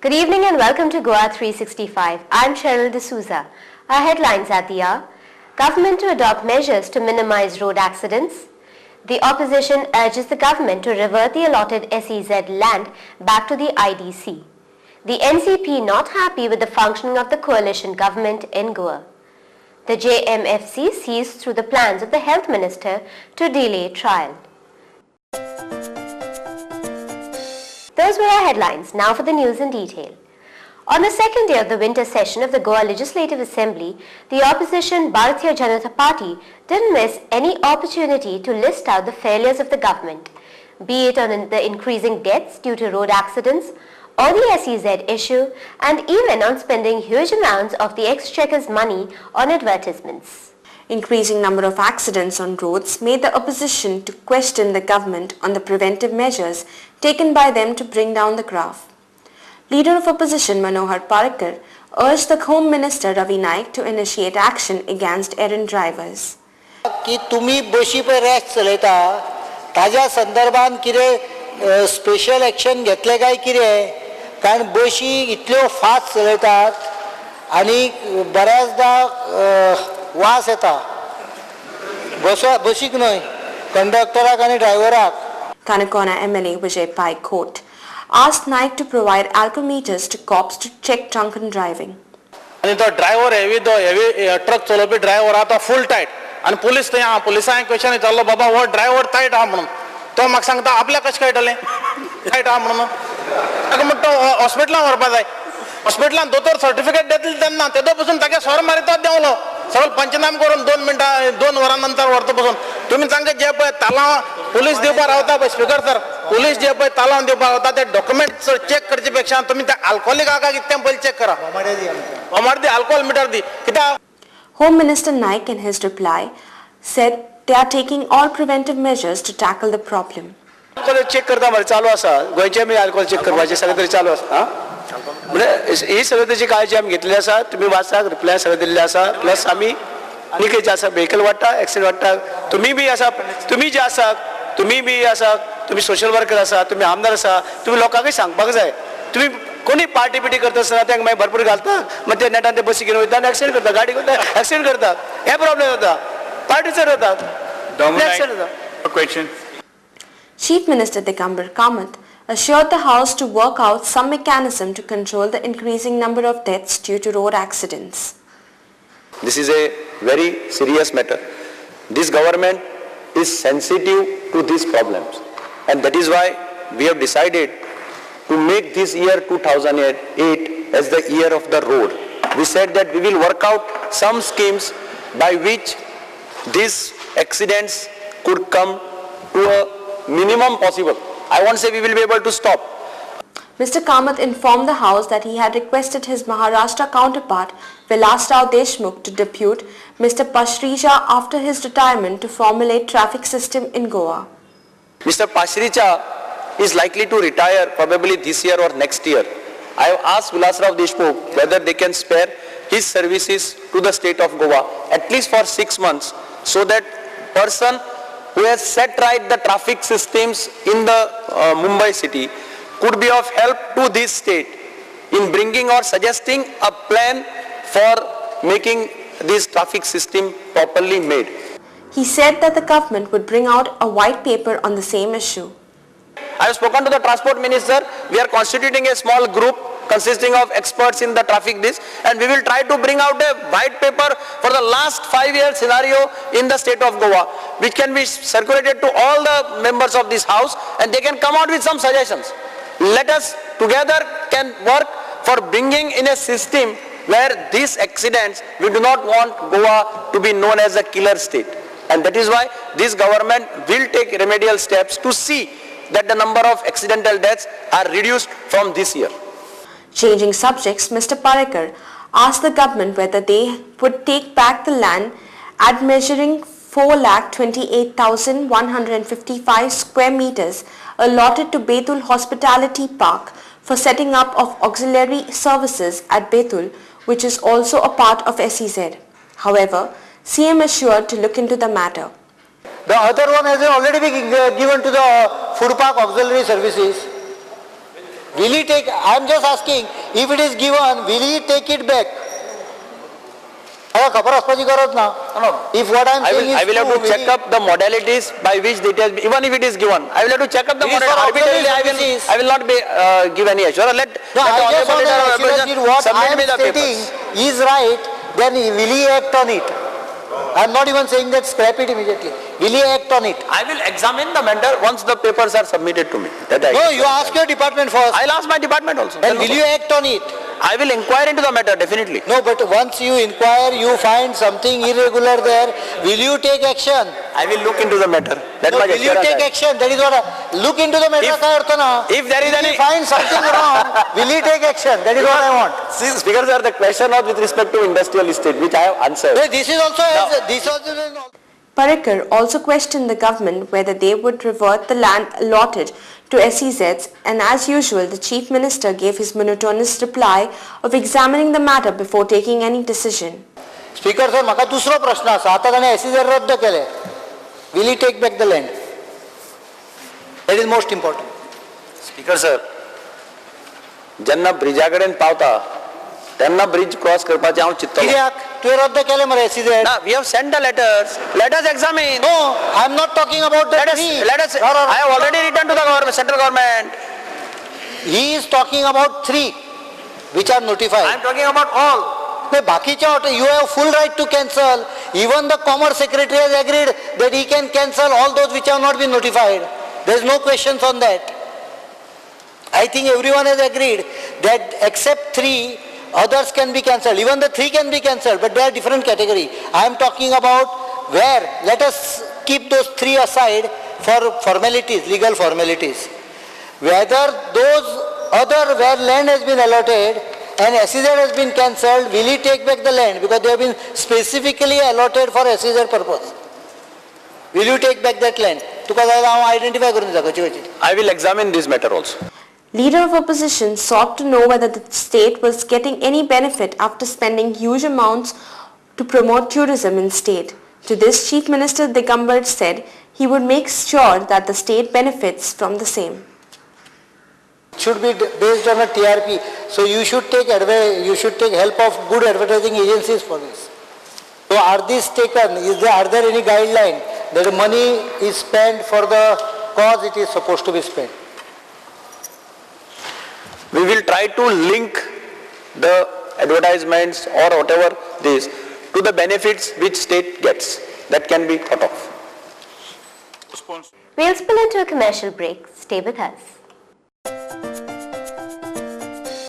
Good evening and welcome to Goa 365. I'm Cheryl D'Souza. Our headlines at the hour: Government to adopt measures to minimize road accidents. The opposition urges the government to revert the allotted SEZ land back to the IDC. The NCP not happy with the functioning of the coalition government in Goa. The JMFC sees through the plans of the Health Minister to delay trial. Those were our headlines. Now for the news in detail. On the second day of the winter session of the Goa Legislative Assembly, the opposition Bharatiya Janata Party didn't miss any opportunity to list out the failures of the government, be it on the increasing deaths due to road accidents, or the SEZ issue, and even on spending huge amounts of the exchequer's money on advertisements. Increasing number of accidents on roads made the opposition to question the government on the preventive measures taken by them to bring down the graph. Leader of opposition Manohar Parrikar urged the Home Minister Ravi Naik to initiate action against errant drivers. की तुम्ही बशी पे rash चलयता ताज्या संदर्भान कितें special action घेतले काय कितें कारण बशी इतल्यो फास्ट चलयतात आनी बऱ्याचदा वास येता बशीक न्हय कंडक्टराक आनी ड्रायव्हराक. Kanakona MLA Vijay Pai Court asked Naik to provide alcometers to cops to check drunken driving. आणि तो ड्रायव्हर हेवी ट्रक चलोवपी ड्रायव्हर आहा तो फुल टायट आनी पुलीस थंय आहा पुलिसांक क्वेश्चन विचारलो बाबा हो ड्रायव्हर टायट आहा म्हणून तो म्हाका सांगता आपल्याक कशें कळटलें टायट आहा म्हणून ताका म्हणटा तो हॉस्पिटलांत व्हरपा जाय हॉस्पिटलांत दोतोर सर्टिफिकेट देतले तेन्ना तेदो पसून ताका सोर मारितात देंवलो सगळो पंचनाम करून 2 वरां नंतर व्हरता पसून तुमी तांकां जे पळय तालां पुलीस दिवपा रावता पळय स्पीकर सर पुलीस जे पळय तालां दिवपा रावता ते डॉक्युमेंट चेक करचे पेक्षा तुमी त्या अल्कोहोलीक आहा कितें तें पयलीं चेक करा ओमार दी अल्कोहोल मिटर दी कित्याक. Home Minister Naik in his reply said they are taking all preventive measures to tackle the problem. Alcohol check करता मरे चालू आसा गोंयचे बी अल्कोहोल चेक करपाचें सगळें तरी चालू आसा म्हणजे ही सगळी तेजी काळजी आमी घेतलेली आसा तुमी वाचाक रिप्लाय सगळें दिल्लें आसा प्लस आमी आनी जे आसा व्हेकल वाडटा एक्सिडेंट वाडटा तुमी बी आसा तुमी जे आसा तुमी बी आसा तुमी सोशल वर्कर आसा तुमी आमदार आसा तुमी लोकांकय सांगपाक जाय तुमी कोणी पार्टी पिटी करता आसतना तांकां मागीर भरपूर घालता मागीर ते नेटान ते बसी घेवन वयता आनी एक्सिडेंट करता गाडी करता एक्सिडेंट करतात हे प्रॉब्लेम जाता पार्टीचर जातात. Chief Minister Digambar Kamath assured the House to work out some mechanism to control the increasing number of deaths due to road accidents. This is a very serious matter. This government is sensitive to these problems and that is why we have decided to make this year 2008 as the year of the road. We said that we will work out some schemes by which these accidents could come to a minimum possible. I won't say we will be able to stop. Mr. Kamath informed the House that he had requested his Maharashtra counterpart Vilasrao Deshmukh to depute Mr. Pasricha after his retirement to formulate traffic system in Goa. Mr. Pasricha is likely to retire probably this year or next year. I have asked Vilasrao Deshmukh whether they can spare his services to the state of Goa at least for 6 months so that person who has set right the traffic systems in the Mumbai city could be of help to this state in bringing or suggesting a plan for making this traffic system properly made. He said that the government would bring out a white paper on the same issue. I have spoken to the transport minister. We are constituting a small group consisting of experts in the traffic this and we will try to bring out a white paper for the last 5-year scenario in the state of Goa which can be circulated to all the members of this house and they can come out with some suggestions. Let us together can work for bringing in a system where these accidents, we do not want Goa to be known as a killer state and that is why this government will take remedial steps to see that the number of accidental deaths are reduced from this year. Changing subjects, Mr. Parrikar asked the government whether they would take back the land at measuring 4,28,155 square meters allotted to Betul Hospitality Park for setting up of auxiliary services at Betul, which is also a part of SEZ. However, CM assured to look into the matter. The other one has already been given to the food park auxiliary services. Will he take, I am just asking, if it is given, will he take it back? खबर असपाची गरज ना. If what I am saying is I will have true, to check up the modalities by which it has been, even if it is given. I will have to check up the It is for modalities. Arbitrarily, observation I will not be give any assurance. Let No, the I just honorable want leader of to opposition assure what I submit am me the stating papers. is right, then will he act on it? I am not even saying that scrap it immediately. Will he act on it? I will examine the matter once the papers are submitted to me. No, you ask your department first. I'll ask my department also. And will you act on it? I will inquire into the matter definitely. No, but once you inquire, you find something irregular there, will you take action? I will look into the matter. That No, much will you assurance take I- action? That is what look into the matter. if there is If any- he finds something wrong, will he take action? That is what I want. See, Speaker sir, the question was with respect to industrial estate, which I have answered. No, this is also this also. Parrikar also questioned the government whether they would revert the land allotted to SEZs, and as usual the Chief Minister gave his monotonous reply of examining the matter before taking any decision. Speaker sir, म्हाका दुसरो प्रश्न आसा. आता ताणे SEZ रद्द केले. Will he take back the land? That is most important. Speaker sir, जेन्ना Brezza कडेन पावता तेन्ना ब्रिज क्रॉस करपाचें हांव चिंततां. कित्याक तुवें रद्द केले मरे SEZ? Now, we have sent the letters. Let us examine. No, I am not talking about the tree. Let us. I have already written to the government, central government. He is talking about 3 which are I notified. am talking about all. No, बाकीच्या you have full right to cancel. Even the Commerce Secretary has agreed that he can cancel all those which have not been notified. There is no questions on that. I think everyone has agreed that except 3, others can be cancelled. Even the 3 can be cancelled, but they are different category. I am talking about where, let us keep those 3 aside for formalities, legal formalities. Whether those other where land has been allotted and SEZ has been cancelled, will he take back the land because they have been specifically allotted for SEZ purpose? Will you take back that land? तुका जाय हांव identify करून दिता कशी कशी. I will examine this matter also. Leader of opposition sought to know whether the state was getting any benefit after spending huge amounts to promote tourism in state. To this, Chief Minister Digambar said he would make sure that the state benefits from the same. It should be based on a TRP. So you should take help of good advertising agencies for this. So are these taken? Are there any guideline that money is spent for the cause it is supposed to be spent? We will try to link the advertisements or whatever this to the benefits which state gets. That can be thought of. We'll spill into a commercial break. Stay with us.